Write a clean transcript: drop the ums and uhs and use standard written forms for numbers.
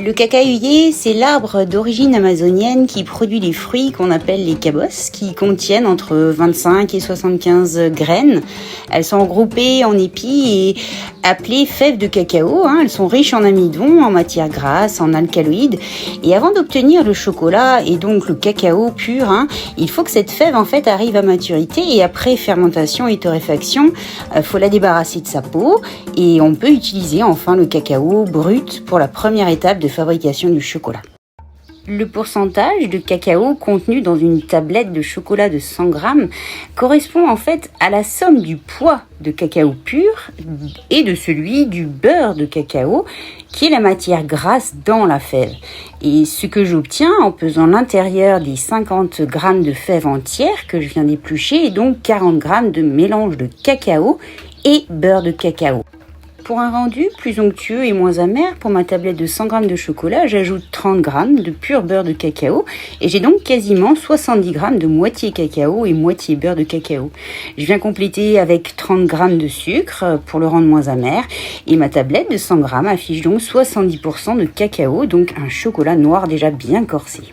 Le cacahuillet, c'est l'arbre d'origine amazonienne qui produit les fruits qu'on appelle les cabosses, qui contiennent entre 25 et 75 graines. Elles sont regroupées en épis et appelées fèves de cacao. Elles sont riches en amidon, en matière grasse, en alcaloïdes. Et avant d'obtenir le chocolat et donc le cacao pur, il faut que cette fève en fait arrive à maturité. Et après fermentation et torréfaction, faut la débarrasser de sa peau. Et on peut utiliser enfin le cacao brut pour la première étape de fabrication du chocolat. Le pourcentage de cacao contenu dans une tablette de chocolat de 100 grammes correspond en fait à la somme du poids de cacao pur et de celui du beurre de cacao, qui est la matière grasse dans la fève. Et ce que j'obtiens en pesant l'intérieur des 50 grammes de fève entière que je viens d'éplucher est donc 40 grammes de mélange de cacao et beurre de cacao. Pour un rendu plus onctueux et moins amer, pour ma tablette de 100 g de chocolat, j'ajoute 30 g de pur beurre de cacao et j'ai donc quasiment 70 g de moitié cacao et moitié beurre de cacao. Je viens compléter avec 30 g de sucre pour le rendre moins amer et ma tablette de 100 g affiche donc 70% de cacao, donc un chocolat noir déjà bien corsé.